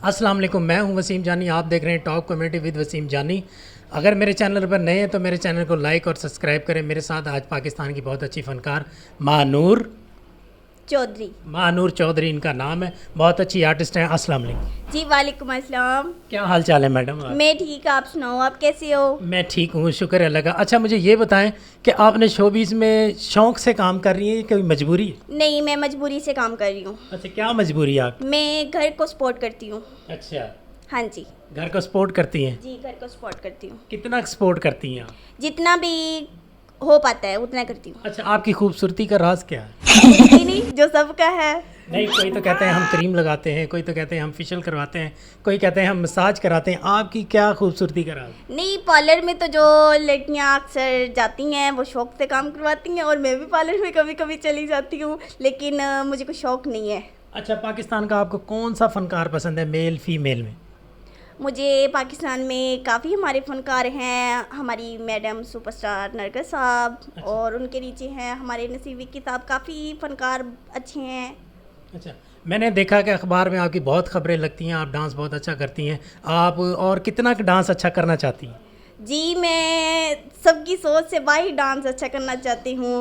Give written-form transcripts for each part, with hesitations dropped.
अस्सलाम वालेकुम, मैं हूं वसीम जानी। आप देख रहे हैं टॉप कमेटी विद वसीम जानी। अगर मेरे चैनल पर नए हैं तो मेरे चैनल को लाइक और सब्सक्राइब करें। मेरे साथ आज पाकिस्तान की बहुत अच्छी फ़नकार महानूर चौधरी इनका नाम है, बहुत अच्छी आर्टिस्ट हैं। अस्सलाम वालेकुम जी वालेकुम अस्सलाम। क्या हाल चाल है मैडम? मैं ठीक, आप सुनाओ, आप कैसे हो? मैं ठीक हूँ, शुक्र है अल्लाह का। अच्छा, मुझे ये बताएं कि आपने शोबीज़ में शौक़ से काम कर रही हैं, कोई मजबूरी है? नहीं, मैं मजबूरी से काम कर रही हूँ। अच्छा, क्या मजबूरी है आप? मैं घर को सपोर्ट करती हूँ। अच्छा, हाँ जी, घर को सपोर्ट करती हैं? जी घर को सपोर्ट करती हूँ। कितना सपोर्ट करती हैं आप? जितना भी हो पाता है उतना करती हूँ। अच्छा, आपकी खूबसूरती का राज क्या है? कुछ भी नहीं, जो सबका है। नहीं, कोई तो कहते हैं हम क्रीम लगाते हैं, कोई तो कहते हैं हम फेशियल करवाते हैं, कोई कहते हैं हम मसाज कराते हैं। आपकी क्या खूबसूरती का राज? नहीं, पार्लर में तो जो लड़कियां अक्सर जाती हैं वो शौक से काम करवाती हैं, और मैं भी पार्लर में कभी कभी चली जाती हूँ, लेकिन मुझे कोई शौक नहीं है। अच्छा, पाकिस्तान का आपको कौन सा फ़नकार पसंद है, मेल फीमेल में? मुझे पाकिस्तान में काफ़ी हमारे फ़नकार हैं। हमारी मैडम सुपरस्टार नरगिस साहब, अच्छा। और उनके नीचे हैं हमारे नसीब विक्की साहब। काफ़ी फ़नकार अच्छे हैं। अच्छा, मैंने देखा कि अखबार में आपकी बहुत खबरें लगती हैं, आप डांस बहुत अच्छा करती हैं। आप और कितना डांस अच्छा करना चाहती हैं? जी, मैं सबकी सोच से बाहर डांस अच्छा करना चाहती हूँ।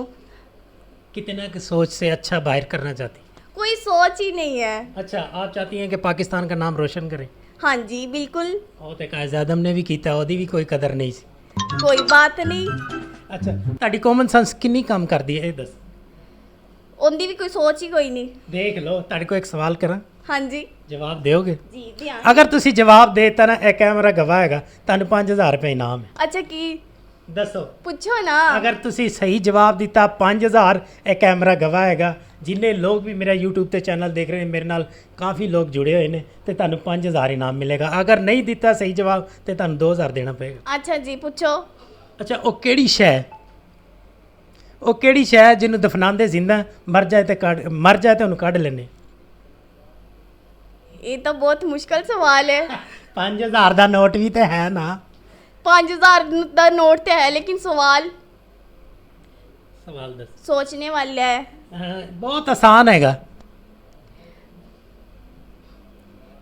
कितना की सोच से अच्छा बाहर करना चाहती हैं? कोई सोच ही नहीं है। अच्छा, आप चाहती हैं कि पाकिस्तान का नाम रोशन करें? हाँ जी बिल्कुल। ਉਹ ਤੇ ਕਾਇਦ ਆਜ਼ਮ ਨੇ ਵੀ ਕੀਤਾ, ਉਹਦੀ ਵੀ ਕੋਈ ਕਦਰ ਨਹੀਂ ਸੀ। कोई बात नहीं। ਅੱਛਾ, ਤੁਹਾਡੀ ਕਾਮਨ ਸੈਂਸ ਕਿੰਨੀ ਕੰਮ ਕਰਦੀ ਹੈ ਇਹ ਦੱਸ? उनकी भी कोई सोच ही कोई नहीं। ਦੇਖ ਲਓ, ਤੁਹਾਡੇ ਕੋਲ ਇੱਕ ਸਵਾਲ ਕਰਾਂ, हाँ जी ਜਵਾਬ ਦਿਓਗੇ? जी ध्यान। ਅਗਰ ਤੁਸੀਂ ਜਵਾਬ ਦੇਤਾ ਨਾ, ਇਹ ਕੈਮਰਾ ਗਵਾਹ ਹੈਗਾ, ਤੁਹਾਨੂੰ 5000 ਰੁਪਏ ਇਨਾਮ ਹੈ। अच्छा की ਦੱਸੋ। पूछो ना। अगर ਤੁਸੀਂ ਸਹੀ ਜਵਾਬ ਦਿੱਤਾ 5000, ਇਹ ਕੈਮਰਾ ਗਵਾਹ ਹੈਗਾ। ਜਿੰਨੇ ਲੋਕ ਵੀ ਮੇਰਾ YouTube ਤੇ ਚੈਨਲ ਦੇਖ ਰਹੇ ਨੇ, ਮੇਰੇ ਨਾਲ ਕਾਫੀ ਲੋਕ ਜੁੜੇ ਹੋਏ ਨੇ, ਤੇ ਤੁਹਾਨੂੰ 5000 ਇਨਾਮ ਮਿਲੇਗਾ। ਅਗਰ ਨਹੀਂ ਦਿੱਤਾ ਸਹੀ ਜਵਾਬ ਤੇ ਤੁਹਾਨੂੰ 2000 ਦੇਣਾ ਪਏਗਾ। अच्छा जी पूछो। ਅੱਛਾ, ਉਹ ਕਿਹੜੀ ਸ਼ੈ, ਉਹ ਕਿਹੜੀ ਸ਼ੈ ਜਿਹਨੂੰ ਦਫਨਾਉਂਦੇ ਜ਼ਿੰਦਾ, ਮਰ ਜਾਏ ਤੇ ਉਹਨੂੰ ਕੱਢ ਲੈਣੇ? ये तो बहुत मुश्किल सवाल है। 5000 ਦਾ ਨੋਟ ਵੀ ਤੇ ਹੈ ਨਾ। 5000 का नोट तो है, लेकिन सवाल ਸਵਾਲ ਦੱਸ। सोचने वाला है। ਬਹੁਤ ਆਸਾਨ ਹੈਗਾ।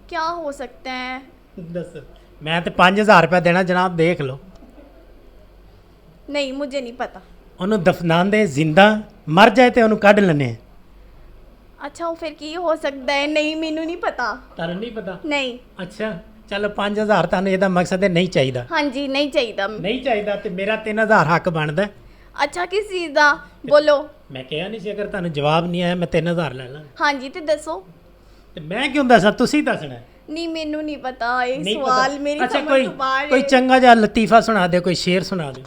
क्या हो सकता है? ਦੱਸ। ਮੈਂ ਤੇ 5000 ਰੁਪਏ ਦੇਣਾ ਜਨਾਬ, ਦੇਖ ਲਓ। नहीं, मुझे नहीं पता। ਉਹਨੂੰ ਦਫਨਾਉਂਦੇ ਜ਼ਿੰਦਾ, ਮਰ ਜਾਏ ਤੇ ਉਹਨੂੰ ਕੱਢ ਲੈਣੇ। अच्छा, वो फिर की हो सकता है? नहीं, मैनू नहीं पता। ਤੁਹਾਨੂੰ ਨਹੀਂ ਪਤਾ? नहीं। ਅੱਛਾ, ਚਲੋ 5000 ਤੁਹਾਨੂੰ ਇਹਦਾ ਮਕਸਦ ਹੈ नहीं चाहिए। हाँ जी, नहीं चाहिए। नहीं चाहिए ਤੇ ਮੇਰਾ 3000 ਹੱਕ ਬਣਦਾ। अच्छा किस चीज़ का? बोलो। ਮੈਂ ਕਿਹਾ ਨਹੀਂ ਸੀ ਅਗਰ ਤੁਹਾਨੂੰ ਜਵਾਬ ਨਹੀਂ ਆਇਆ ਮੈਂ 3000 ਲੈ ਲਾਂਗਾ। हाँ जी, तो दसो। ਤੇ ਮੈਂ ਕਿਉਂ ਦੱਸਾਂ, ਤੁਸੀਂ ਦੱਸਣਾ। नहीं, मैनू नहीं पता ये नहीं सवाल पता? मेरी अच्छा, समझ तो बाहर कोई है। चंगा जा लतीफ़ा सुना दे, कोई शेर सुना दे।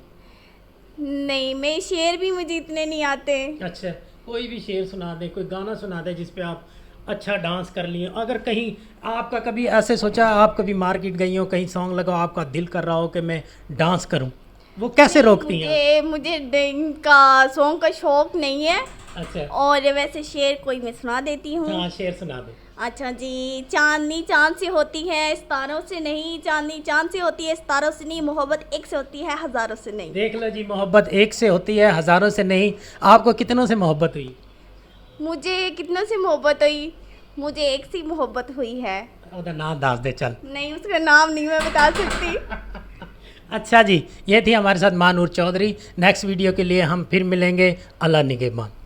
नहीं, मैं शेर भी मुझे इतने नहीं आते। अच्छा, कोई भी शेर सुना दे, कोई गाना सुना दे जिस पे आप अच्छा डांस कर लिए। अगर कहीं आपका कभी ऐसे सोचा, आप कभी मार्केट गई हो, कहीं सॉन्ग लगाओ, आपका दिल कर रहा हो कि मैं डांस करूं, वो कैसे रोकती हैं? मुझे इनका सॉन्ग का शौक नहीं है। अच्छा, और वैसे शेर कोई मैं सुना देती हूँ। हाँ, शेर सुना दे। अच्छा जी। चांदनी चांद से होती है, सितारों से नहीं। चांदनी चांद से होती है, सितारों से नहीं। मोहब्बत एक से होती है, हजारों से नहीं। देख लो जी, मोहब्बत एक से होती है, हज़ारों से नहीं। आपको कितनों से मोहब्बत हुई? मुझे कितनों से मोहब्बत हुई? मुझे एक से मोहब्बत हुई है। ਉਹਦਾ नाम दस दे चल। नहीं, उसका नाम नहीं मैं बता सकती। अच्छा जी, ये थी हमारे साथ महानूर चौधरी। नेक्स्ट वीडियो के लिए हम फिर मिलेंगे। अल्लाह निगहबान।